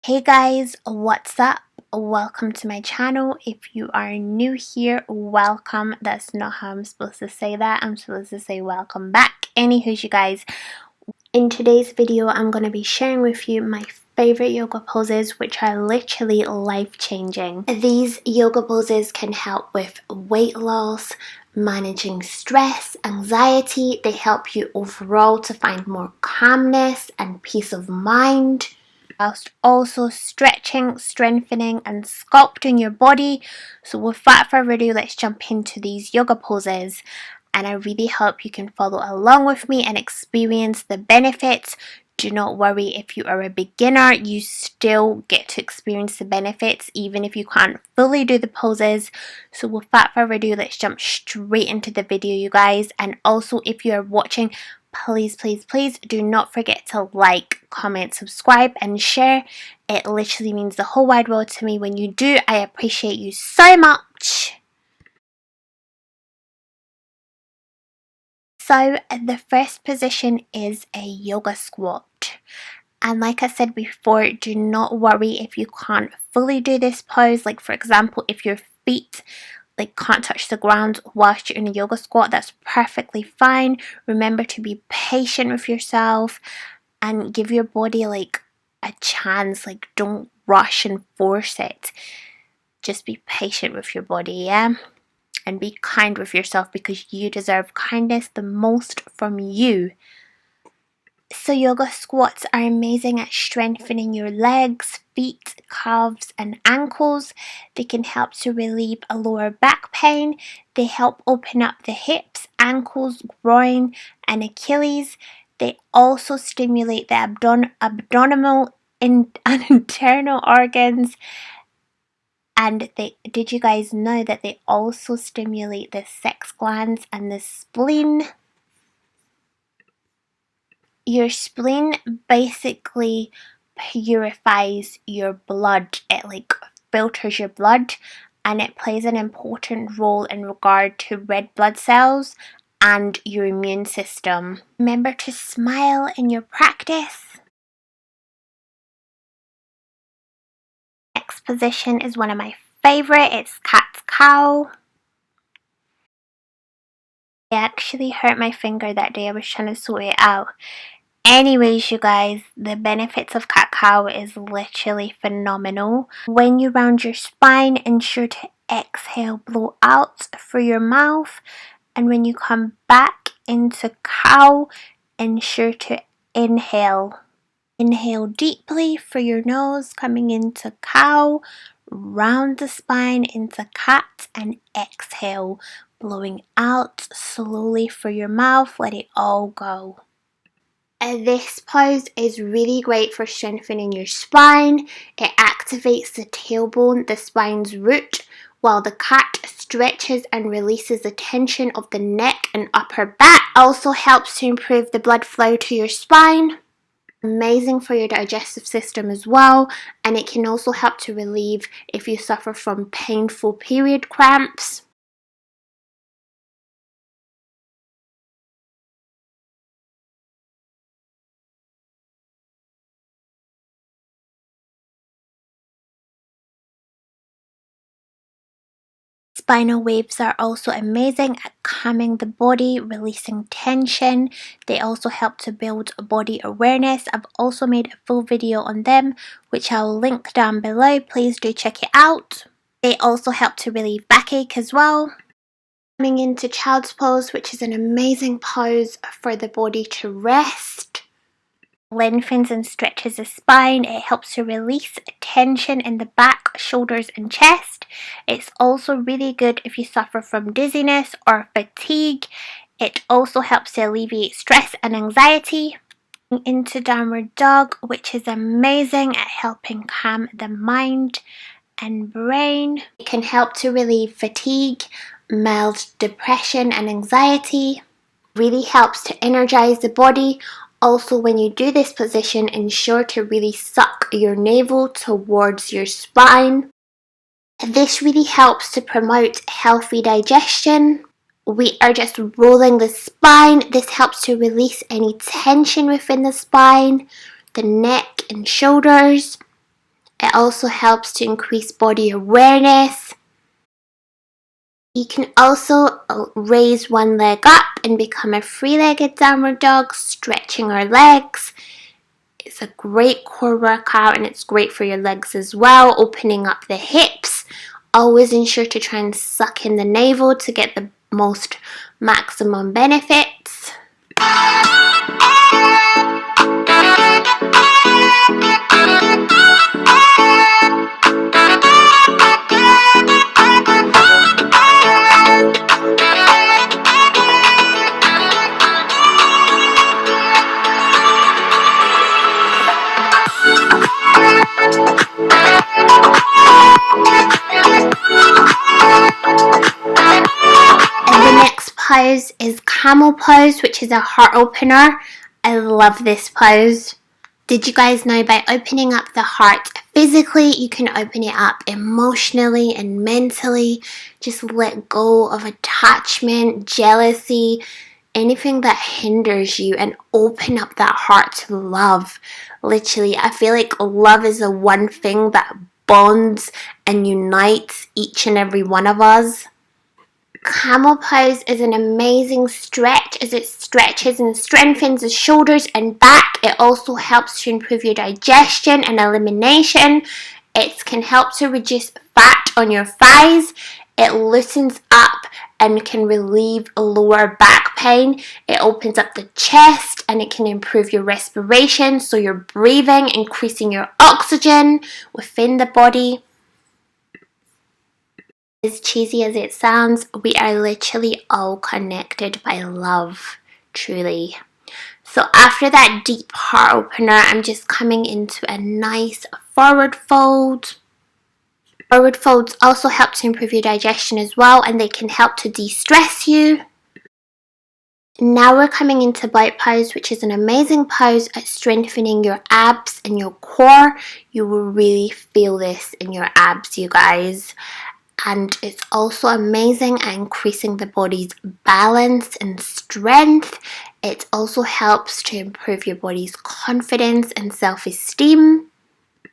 Hey guys, what's up? Welcome to my channel. If you are new here, welcome. That's not how I'm supposed to say that. I'm supposed to say welcome back. Anywho, you guys, in today's video, I'm going to be sharing with you my favorite yoga poses, which are literally life-changing. These yoga poses can help with weight loss, managing stress, anxiety. They help you overall to find more calmness and peace of mind, whilst also stretching, strengthening and sculpting your body. So without further ado, let's jump into these yoga poses, and I really hope you can follow along with me and experience the benefits. Do not worry if you are a beginner, you still get to experience the benefits even if you can't fully do the poses. So without further ado, let's jump straight into the video, you guys. And also, if you are watching, please do not forget to like, comment, subscribe and share. It literally means the whole wide world to me when you do. I appreciate you so much. So the first position is a yoga squat, and like I said before, do not worry if you can't fully do this pose. Like for example, if your feet can't touch the ground whilst you're in a yoga squat, that's perfectly fine. Remember to be patient with yourself and give your body a chance. Don't rush and force it. Just be patient with your body, yeah? And be kind with yourself because you deserve kindness the most from you. So yoga squats are amazing at strengthening your legs, feet, calves and ankles. They can help to relieve a lower back pain. They help open up the hips, ankles, groin and Achilles. They also stimulate the abdominal and internal organs. And did you guys know that they also stimulate the sex glands and the spleen? Your spleen basically purifies your blood. It filters your blood, and it plays an important role in regard to red blood cells and your immune system. Remember to smile in your practice. Next position is one of my favorite. It's cat's cow. I actually hurt my finger that day. I was trying to sort it out. Anyways, you guys, the benefits of cat-cow is literally phenomenal. When you round your spine, ensure to exhale, blow out through your mouth. And when you come back into cow, ensure to inhale. Inhale deeply through your nose, coming into cow, round the spine into cat, and exhale, blowing out slowly through your mouth. Let it all go. This pose is really great for strengthening your spine. It activates the tailbone, the spine's root, while the cat stretches and releases the tension of the neck and upper back. Also helps to improve the blood flow to your spine. Amazing for your digestive system as well, and it can also help to relieve if you suffer from painful period cramps. Spinal waves are also amazing at calming the body, releasing tension. They also help to build body awareness. I've also made a full video on them, which I'll link down below. Please do check it out. They also help to relieve backache as well. Coming into child's pose, which is an amazing pose for the body to rest. Lengthens and stretches the spine. It helps to release tension in the back, shoulders and chest. It's also really good if you suffer from dizziness or fatigue. It also helps to alleviate stress and anxiety. Into downward dog, which is amazing at helping calm the mind and brain. It can help to relieve fatigue, mild depression and anxiety. Really helps to energize the body. Also, when you do this position, ensure to really suck your navel towards your spine. This really helps to promote healthy digestion. We are just rolling the spine. This helps to release any tension within the spine, the neck and shoulders. It also helps to increase body awareness. You can also raise one leg up and become a three-legged downward dog, stretching our legs. It's a great core workout and it's great for your legs as well, opening up the hips. Always ensure to try and suck in the navel to get the most maximum benefits. Pose is camel pose, which is a heart opener. I love this pose. Did you guys know by opening up the heart physically, you can open it up emotionally and mentally? Just let go of attachment, jealousy, anything that hinders you, and open up that heart to love. Literally, I feel like love is the one thing that bonds and unites each and every one of us. Camel pose is an amazing stretch as it stretches and strengthens the shoulders and back. It also helps to improve your digestion and elimination. It can help to reduce fat on your thighs. It loosens up and can relieve lower back pain. It opens up the chest and it can improve your respiration, so you're breathing, increasing your oxygen within the body. As cheesy as it sounds, we are literally all connected by love, truly. So after that deep heart opener, I'm just coming into a nice forward fold. Forward folds also help to improve your digestion as well, and they can help to de-stress you. Now we're coming into boat pose, which is an amazing pose at strengthening your abs and your core. You will really feel this in your abs, you guys. And it's also amazing at increasing the body's balance and strength. It also helps to improve your body's confidence and self-esteem.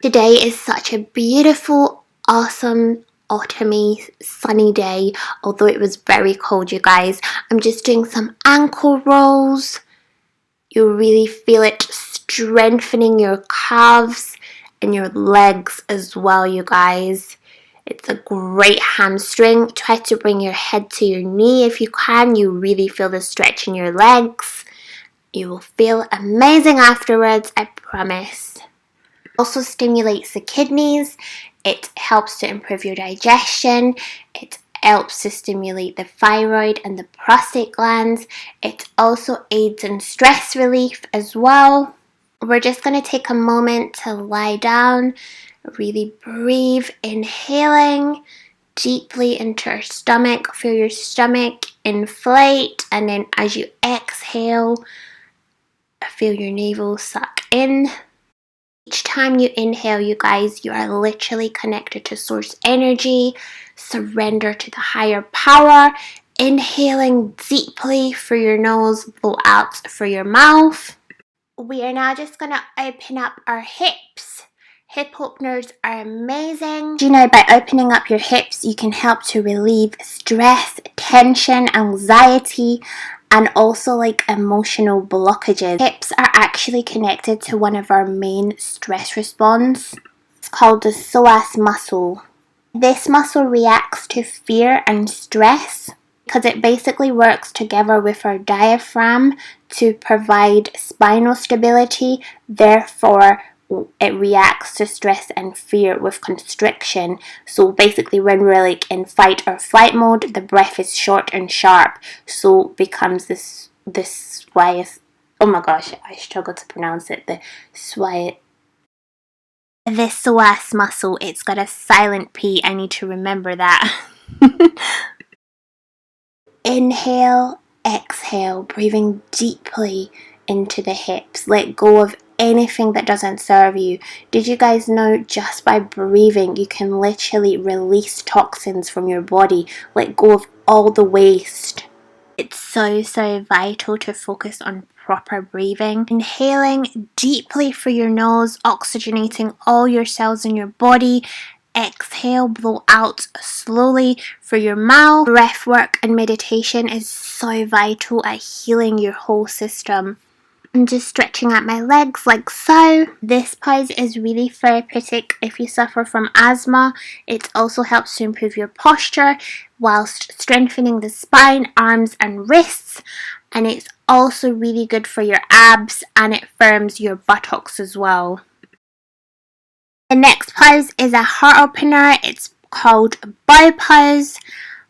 Today is such a beautiful, awesome, autumny, sunny day, although it was very cold, you guys. I'm just doing some ankle rolls. You really feel it strengthening your calves and your legs as well, you guys. It's a great hamstring. Try to bring your head to your knee if you can. You really feel the stretch in your legs. You will feel amazing afterwards, I promise. Also stimulates the kidneys. It helps to improve your digestion. It helps to stimulate the thyroid and the prostate glands. It also aids in stress relief as well. We're just going to take a moment to lie down. Really breathe, inhaling deeply into your stomach. Feel your stomach inflate, and then as you exhale, feel your navel suck in. Each time you inhale, you guys, you are literally connected to source energy. Surrender to the higher power. Inhaling deeply through your nose, blow out through your mouth. We are now just going to open up our hips. Hip openers are amazing. Do you know by opening up your hips, you can help to relieve stress, tension, anxiety, and also like emotional blockages. Hips are actually connected to one of our main stress response. It's called the psoas muscle. This muscle reacts to fear and stress because it basically works together with our diaphragm to provide spinal stability. Therefore, it reacts to stress and fear with constriction. So basically when we're like in fight or flight mode, the breath is short and sharp, so becomes this psoas. Oh my gosh, I struggle to pronounce it. The psoas muscle. It's got a silent P. I need to remember that. Inhale, exhale, breathing deeply into the hips. Let go of anything that doesn't serve you. Did you guys know just by breathing you can literally release toxins from your body? Let go of all the waste. It's so vital to focus on proper breathing. Inhaling deeply through your nose, oxygenating all your cells in your body. Exhale, blow out slowly through your mouth. Breath work and meditation is so vital at healing your whole system. I'm just stretching out my legs like so. This pose is really therapeutic if you suffer from asthma. It also helps to improve your posture whilst strengthening the spine, arms and wrists. And it's also really good for your abs, and it firms your buttocks as well. The next pose is a heart opener. It's called bow pose.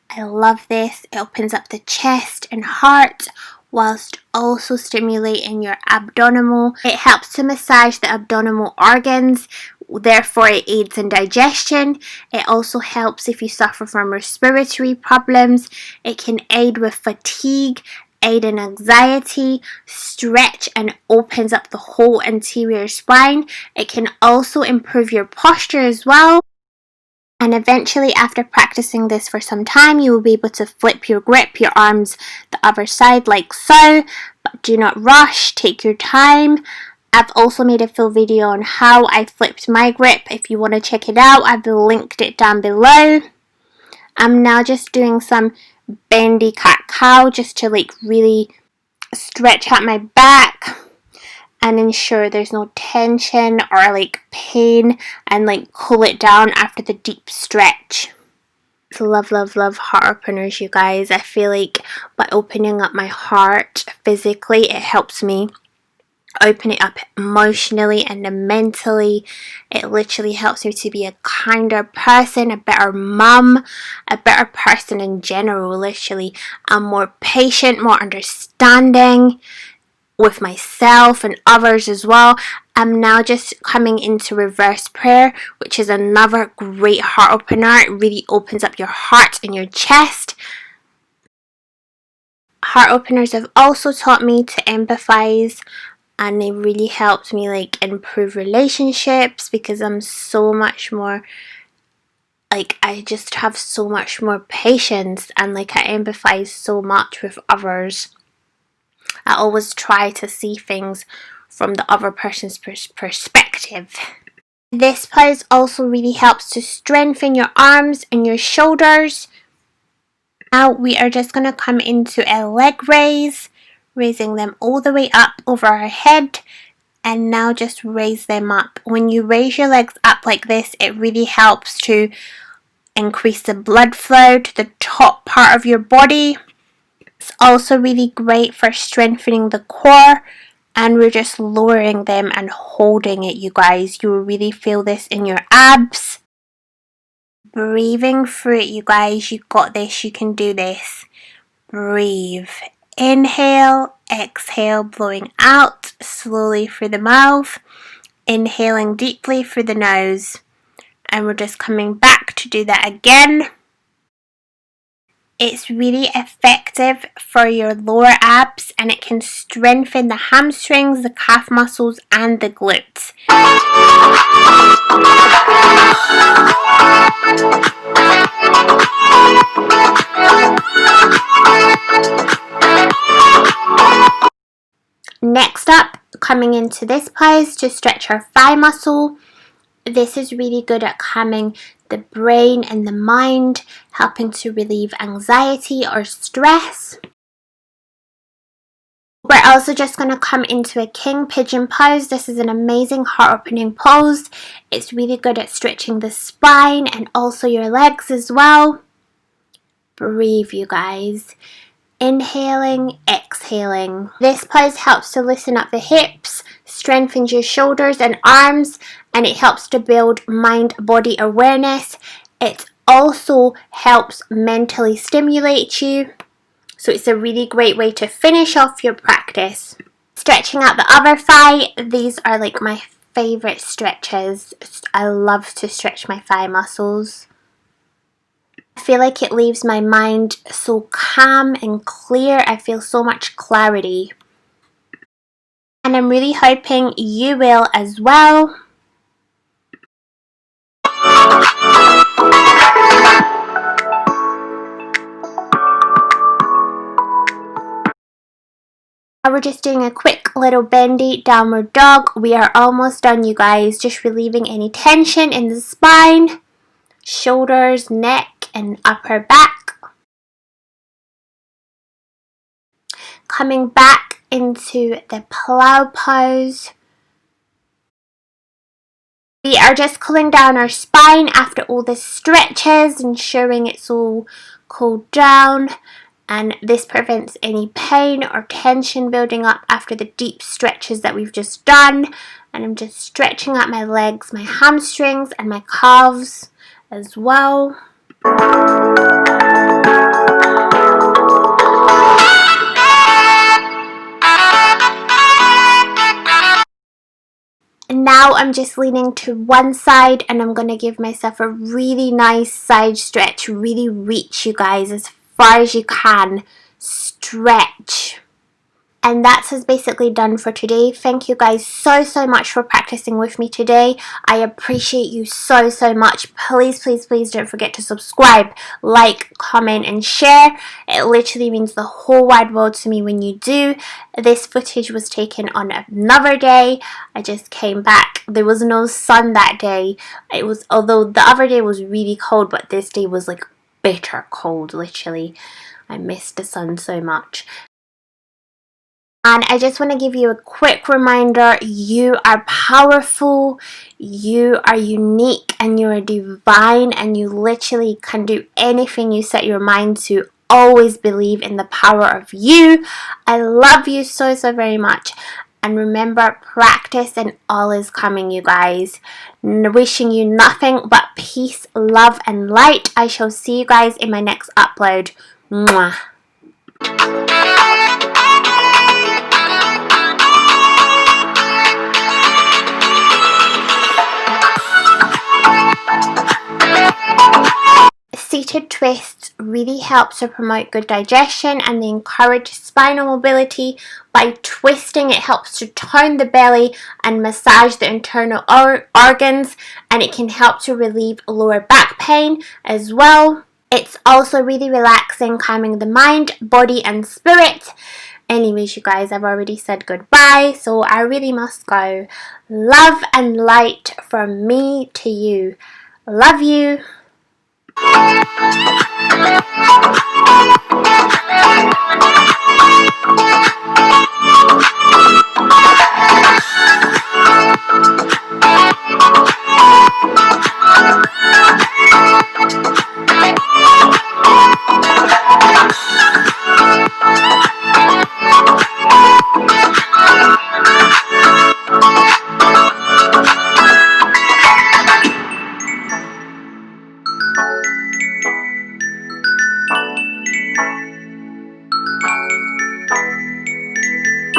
I love this. It opens up the chest and heart whilst also stimulating your abdominal. It helps to massage the abdominal organs, therefore it aids in digestion. It also helps if you suffer from respiratory problems. It can aid with fatigue, aid in anxiety, stretch and opens up the whole anterior spine. It can also improve your posture as well. And eventually, after practicing this for some time, you will be able to flip your grip, your arms the other side like so. But do not rush, take your time. I've also made a full video on how I flipped my grip. If you want to check it out, I've linked it down below. I'm now just doing some bendy cat-cow just to like really stretch out my back and ensure there's no tension or like pain, and like cool it down after the deep stretch. Love heart openers, you guys. I feel like by opening up my heart physically, it helps me open it up emotionally and mentally. It literally helps me to be a kinder person, a better mum, a better person in general. Literally, I'm more patient, more understanding with myself and others as well. I'm now just coming into reverse prayer, which is another great heart opener. It really opens up your heart and your chest. Heart openers have also taught me to empathize, and it really helped me like improve relationships because I'm so much more like, I just have so much more patience, and like I empathize so much with others. I always try to see things from the other person's perspective. This pose also really helps to strengthen your arms and your shoulders. Now we are just going to come into a leg raise, raising them all the way up over our head, and now just raise them up. When you raise your legs up like this, it really helps to increase the blood flow to the top part of your body. It's also really great for strengthening the core, and we're just lowering them and holding it, you guys. You will really feel this in your abs. Breathing through it, you guys. You got this. You can do this. Breathe. Inhale, exhale, blowing out slowly through the mouth. Inhaling deeply through the nose. And we're just coming back to do that again. It's really effective for your lower abs, and it can strengthen the hamstrings, the calf muscles and the glutes. Next up, coming into this pose to stretch our thigh muscle. This is really good at calming the brain and the mind, helping to relieve anxiety or stress. We're also just going to come into a king pigeon pose. This is an amazing heart opening pose. It's really good at stretching the spine and also your legs as well. Breathe, you guys. Inhaling, exhaling. This pose helps to loosen up the hips, strengthens your shoulders and arms, and it helps to build mind-body awareness. It also helps mentally stimulate you. So it's a really great way to finish off your practice. Stretching out the other thigh. These are like my favorite stretches. I love to stretch my thigh muscles. I feel like it leaves my mind so calm and clear. I feel so much clarity. And I'm really hoping you will as well. Now we're just doing a quick little bendy downward dog. We are almost done, you guys. Just relieving any tension in the spine, shoulders, neck, and upper back. Coming back into the plow pose. We are just cooling down our spine after all the stretches, ensuring it's all cooled down, and this prevents any pain or tension building up after the deep stretches that we've just done. And I'm just stretching out my legs, my hamstrings, and my calves as well. Now I'm just leaning to one side and I'm going to give myself a really nice side stretch. Really reach, you guys, as far as you can. Stretch. And that's us basically done for today. Thank you guys so much for practicing with me today. I appreciate you so much. Please don't forget to subscribe, like, comment and share. It literally means the whole wide world to me when you do. This footage was taken on another day. I just came back. There was no sun that day. Although the other day was really cold, but this day was like bitter cold, literally. I missed the sun so much. And I just want to give you a quick reminder, you are powerful, you are unique, and you are divine, and you literally can do anything you set your mind to. Always believe in the power of you. I love you so very much. And remember, practice and all is coming, you guys. Wishing you nothing but peace, love, and light. I shall see you guys in my next upload. Mwah. Seated twists really help to promote good digestion and they encourage spinal mobility. By twisting, it helps to tone the belly and massage the internal organs, and it can help to relieve lower back pain as well. It's also really relaxing, calming the mind, body and spirit. Anyways, you guys, I've already said goodbye, so I really must go. Love and light from me to you. Love you. Bye.